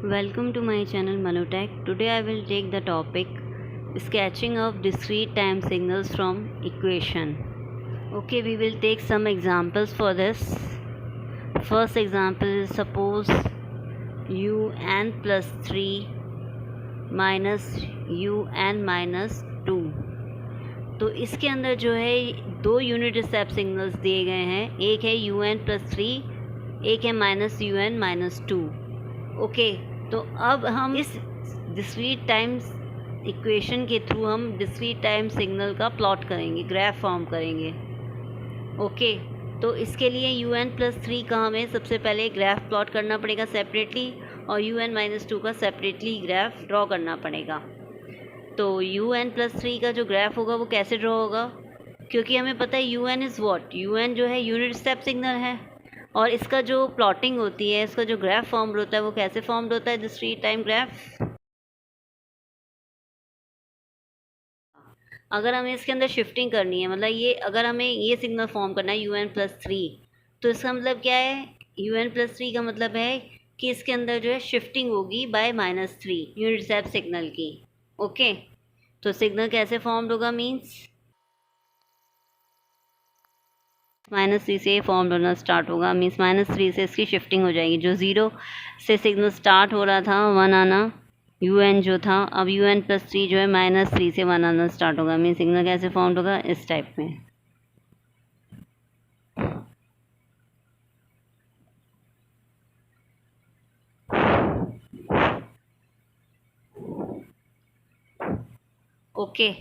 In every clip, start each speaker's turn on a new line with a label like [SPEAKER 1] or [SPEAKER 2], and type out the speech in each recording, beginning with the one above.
[SPEAKER 1] Welcome to my channel Manutech. Today I will take the topic sketching of discrete time signals from equation. Okay, we will take some examples for this. First example is suppose un plus 3 minus un minus 2. तो इसके अंदर जो है दो unit step signals दिए गए हैं, एक है un प्लस 3, एक है माइनस un माइनस 2. ओके, तो अब हम इस डिस्क्रीट टाइम इक्वेशन के थ्रू हम डिस्क्रीट टाइम सिग्नल का प्लॉट करेंगे, ग्राफ फॉर्म करेंगे. ओके, तो इसके लिए un प्लस 3 का हमें सबसे पहले ग्राफ प्लॉट करना पड़ेगा सेपरेटली, और un माइनस 2 का सेपरेटली ग्राफ ड्रॉ करना पड़ेगा. तो un प्लस 3 का जो ग्राफ होगा वो कैसे ड्रॉ होगा, क्योंकि हमें पता है un इज़ वॉट, un जो है यूनिट स्टेप सिग्नल है, और इसका जो प्लॉटिंग होती है, इसका जो ग्राफ फॉर्म होता है वो कैसे फॉर्म होता है, डिस्क्रीट टाइम ग्राफ. अगर हमें इसके अंदर शिफ्टिंग करनी है, मतलब ये अगर हमें ये सिग्नल फॉर्म करना है un प्लस 3, तो इसका मतलब क्या है, un प्लस 3 का मतलब है कि इसके अंदर जो है शिफ्टिंग होगी bye minus 3 unit step signal की. ओके, तो सिग्नल कैसे फॉर्म होगा, मीन्स माइनस 3 से फॉर्म होना स्टार्ट होगा, मीन्स माइनस 3 से इसकी शिफ्टिंग हो जाएगी. जो 0 से सिग्नल स्टार्ट हो रहा था 1 आना un जो था, अब un प्लस 3 जो है माइनस 3 से 1 आना स्टार्ट होगा. मीन्स सिग्नल कैसे फॉर्म होगा, इस टाइप में. ओके,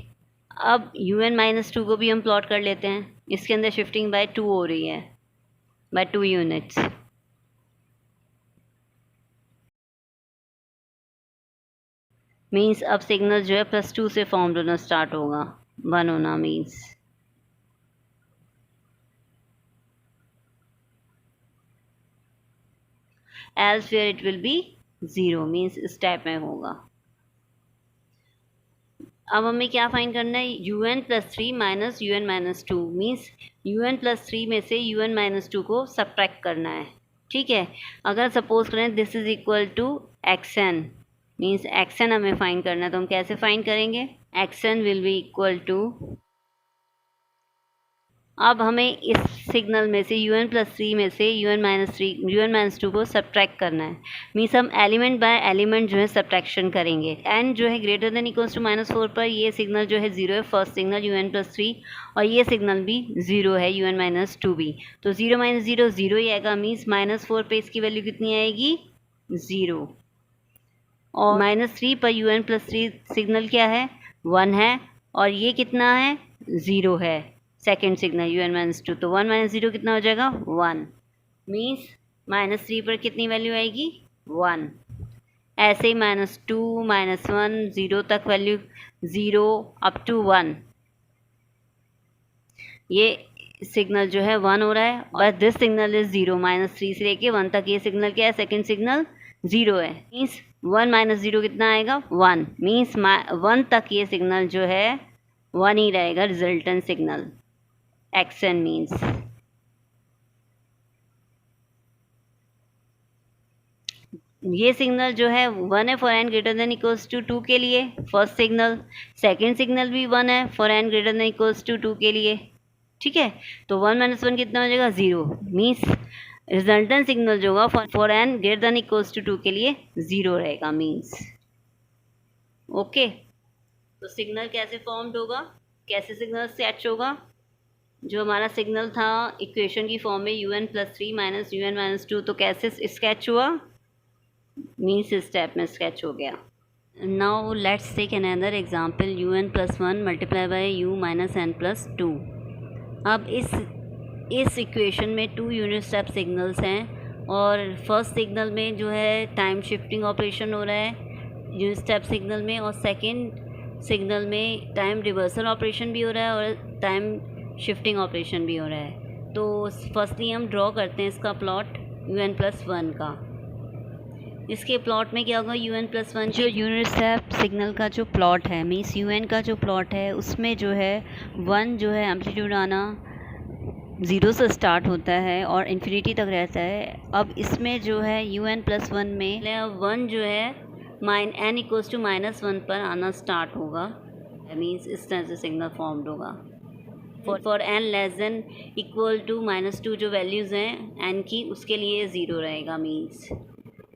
[SPEAKER 1] अब un माइनस 2 को भी हम प्लॉट कर लेते हैं. इसके अंदर शिफ्टिंग बाय 2 हो रही है, बाय 2 यूनिट्स. मीन्स अब सिग्नल जो है प्लस 2 से फॉर्म होना स्टार्ट होगा, 1 होना means. Elsewhere it will be 0, means इस टाइप में होगा. अब हमें क्या फाइंड करना है, un plus 3 minus un minus 2, means un plus 3 में से un माइनस 2 को सब्ट्रैक्ट करना है. ठीक है, अगर सपोज करें this is equal to xn, means xn हमें फाइंड करना है, तो हम कैसे फाइंड करेंगे, xn will be equal to, अब हमें इस सिग्नल में से un प्लस 3 में से un माइनस 2 को सब्ट्रैक्ट करना है. मीन्स हम एलिमेंट बाय एलिमेंट जो है सब्ट्रैक्शन करेंगे. n जो है greater than equals to minus 4 पर ये सिग्नल जो है 0 है, फर्स्ट सिग्नल un प्लस 3, और ये सिग्नल भी 0 है, un माइनस 2 भी. तो 0 माइनस 0 0 ही आएगा, मीन्स माइनस 4 पर इसकी वैल्यू कितनी आएगी, 0. और माइनस 3 पर un प्लस 3 सिग्नल क्या है, 1 है, और ये कितना है, 0 है सेकेंड सिग्नल un माइनस 2. तो 1 माइनस 0 कितना हो जाएगा, 1. मीन्स माइनस 3 पर कितनी वैल्यू आएगी, 1. ऐसे ही माइनस 2 माइनस 1 0 तक वैल्यू 0 अप टू 1. ये सिग्नल जो है 1 हो रहा है, और दिस सिग्नल इज 0. माइनस 3 से लेके 1 तक ये सिग्नल क्या है, सेकेंड सिग्नल 0 है. मीन्स 1 माइनस 0 कितना आएगा, 1. मीन्स 1 तक ये सिग्नल जो है 1 ही रहेगा, रिजल्टेंट सिग्नल xn मीन्स. ये सिग्नल जो है 1 है for n greater than equals to 2 के लिए, फर्स्ट सिग्नल. सेकेंड सिग्नल भी 1 है for n greater than equals to 2 के लिए. ठीक है, तो 1 माइनस 1 कितना हो जाएगा, 0. मीन्स रिजल्टेंट सिग्नल जो होगा for n greater than equals to 2 के लिए 0 रहेगा, मीन्स. ओके, तो सिग्नल कैसे फॉर्म्ड होगा, कैसे सिग्नल स्केच होगा, जो हमारा सिग्नल था इक्वेशन की फॉर्म में un plus 3 minus un minus 2, तो कैसे स्केच हुआ, मीन्स इस स्टेप में स्केच हो गया. Now let's take another example un plus 1 multiply by u minus n plus 2. अब इस इक्वेशन में 2 यूनिट स्टेप सिग्नल्स हैं, और फर्स्ट सिग्नल में जो है टाइम शिफ्टिंग ऑपरेशन हो रहा है यूनिट स्टेप सिग्नल में, और सेकेंड सिग्नल में टाइम रिवर्सल ऑपरेशन भी हो रहा है और टाइम शिफ्टिंग ऑपरेशन भी हो रहा है. तो फर्स्टली हम ड्रॉ करते हैं इसका प्लॉट un प्लस 1 का. इसके प्लॉट में क्या होगा, un प्लस 1 जो यूनिट स्टेप सिग्नल का जो प्लॉट है, मीन्स un का जो प्लॉट है उसमें जो है 1 जो है एम्पलीट्यूड आना, ज़ीरो से स्टार्ट होता है और इन्फिनिटी तक रहता है। अब इसमें जो है un+1 में अब 1 जो है n इक्वल्स टू -1 पर आना स्टार्ट होगा। मीन्स इस तरह से सिग्नल फॉर्म्ड होगा। For n less than equal to -2 जो वैल्यूज़ हैं n की, उसके लिए ज़ीरो रहेगा। Means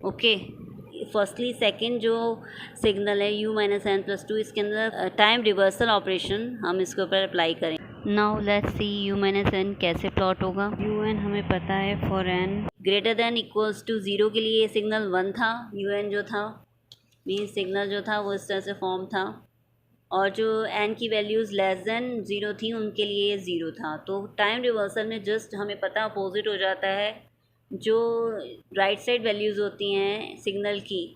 [SPEAKER 1] okay. फर्स्टली सेकंड जो सिग्नल है u-n+2, इसके अंदर टाइम रिवर्सल ऑपरेशन हम इसके ऊपर अप्लाई करें। नाउ लेट्स सी u-n कैसे प्लॉट होगा। un हमें पता है for n greater than equals to 0 के लिए ये सिग्नल 1 था। un जो था मीन्स सिग्नल जो था वो इस तरह से फॉर्म था, और जो n की वैल्यूज़ लेस देन 0 थी उनके लिए ये 0 था। तो टाइम रिवर्सल में जस्ट हमें पता अपोजिट हो जाता है। जो राइट साइड वैल्यूज़ होती हैं सिग्नल की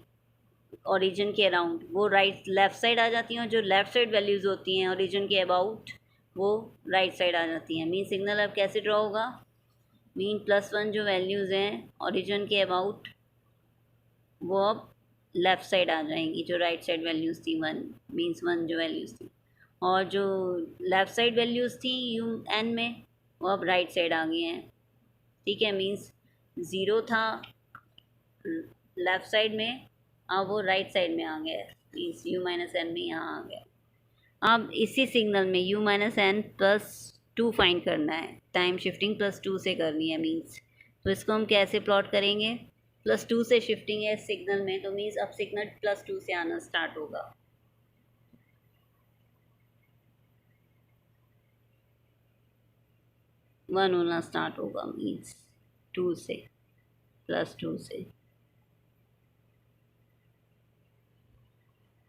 [SPEAKER 1] ओरिजिन के अराउंड, वो लेफ़्ट साइड आ जाती हैं, और जो लेफ़्ट साइड वैल्यूज़ होती हैं ओरिजिन के अबाउट, वो राइट साइड आ जाती हैं। मीन सिग्नल अब कैसे ड्रॉ होगा। मीन +1 जो वैल्यूज़ हैं ओरिजिन के अबाउट, वो अब लेफ़्ट साइड आ जाएंगी। जो राइट साइड वैल्यूज़ थी 1 मीन्स 1 जो वैल्यूज़ थी, और जो लेफ़्ट साइड वैल्यूज़ थी un में, वो अब राइट साइड आ गई हैं। ठीक है। मीन्स 0 था लेफ़्ट साइड में, अब वो राइट साइड में आ गया है। मीन्स u-n में यहाँ आ गया। अब इसी सिग्नल में u-n+2 फाइंड करना है। टाइम शिफ्टिंग +2 से करनी है। मीन्स तो इसको हम कैसे प्लॉट करेंगे। +2 से शिफ्टिंग है सिग्नल में, तो मीन्स अब सिग्नल +2 से आना स्टार्ट होगा। वन होना स्टार्ट होगा। मीन्स 2 से +2 से,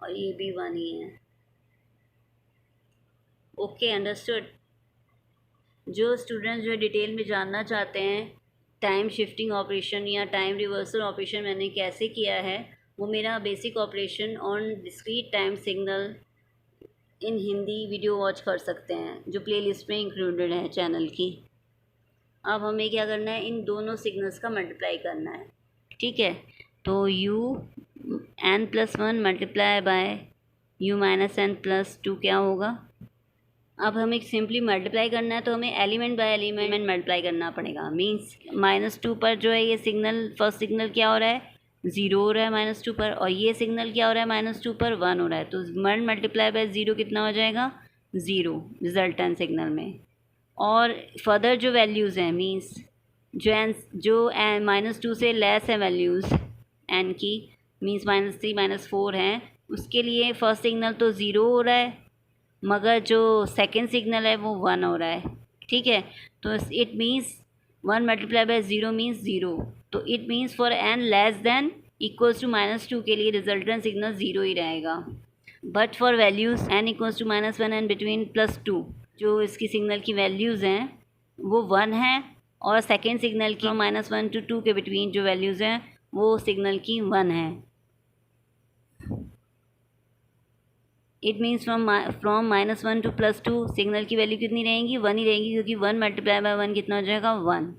[SPEAKER 1] और ये भी 1 ही है। Okay, understood. जो स्टूडेंट्स जो डिटेल में जानना चाहते हैं टाइम शिफ्टिंग ऑपरेशन या टाइम रिवर्सल ऑपरेशन मैंने कैसे किया है, वो मेरा basic operation on discrete time signal in Hindi video watch कर सकते हैं, जो प्लेलिस्ट में इंक्लूडेड है चैनल की। अब हमें क्या करना है, इन दोनों सिग्नल्स का मल्टीप्लाई करना है। ठीक है। तो u-n+1 मल्टीप्लाई बाय u-n+2 क्या होगा। अब हमें सिंपली मल्टीप्लाई करना है, तो हमें एलिमेंट बाय एलिमेंट मल्टीप्लाई करना पड़ेगा। मीन्स -2 पर जो है ये सिग्नल, फर्स्ट सिग्नल क्या हो रहा है, 0 हो रहा है -2 पर, और ये सिग्नल क्या हो रहा है -2 पर 1 हो रहा है। तो 1 मल्टीप्लाई बाय 0 कितना हो जाएगा, 0 रिजल्टेंट सिग्नल में। और फर्दर जो वैल्यूज़ हैं मीन्स जो -2 से लेस है वैल्यूज़ n की, मीन्स -3 -4 हैं, उसके लिए फ़र्स्ट सिग्नल तो 0 हो रहा है, मगर जो सेकंड सिग्नल है वो 1 हो रहा है। ठीक है। तो it means 1 multiply by 0 means 0। तो it means for n less than equals to -2 के लिए रिजल्टेंट सिग्नल 0 ही रहेगा। But for values n equals to -1 and between +2, जो इसकी सिग्नल की वैल्यूज़ हैं वो 1 है, और सेकेंड सिग्नल की -1 to 2 के बिटवीन जो वैल्यूज़ हैं वो सिग्नल की 1 है। It means from -1 to +2 signal की वैल्यू कितनी रहेंगी, 1 ही रहेंगी, क्योंकि 1 मल्टीप्लाई बाय 1 कितना हो जाएगा, 1।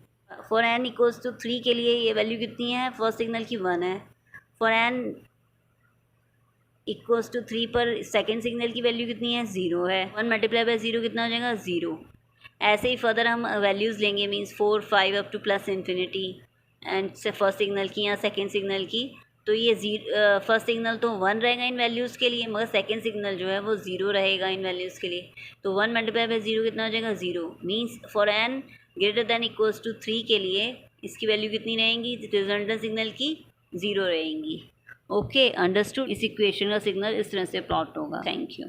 [SPEAKER 1] फॉर n इक्वल्स टू 3 के लिए ये वैल्यू कितनी है, फर्स्ट सिग्नल की 1 है। फॉर n इक्वल्स टू 3 पर सेकेंड सिग्नल की वैल्यू कितनी है, 0 है। 1 मल्टीप्लाई बाय 0 कितना हो जाएगा, 0। ऐसे ही फर्दर हम वैल्यूज़ लेंगे, means 4 5 up to +infinity and से फर्स्ट सिग्नल की या सेकेंड सिग्नल की। तो ये फर्स्ट सिग्नल तो 1 रहेगा इन वैल्यूज़ के लिए, मगर सेकेंड सिग्नल जो है वो 0 रहेगा इन वैल्यूज़ के लिए। तो 1 मल्टीप्लाई बाय 0 कितना हो जाएगा, 0। Means for n greater than equals to 3 के लिए इसकी वैल्यू कितनी रहेंगी, रिजल्टेंट सिग्नल की 0 रहेंगी। Okay, understood. इस इक्वेशन का सिग्नल इस तरह से प्लॉट होगा। Thank you.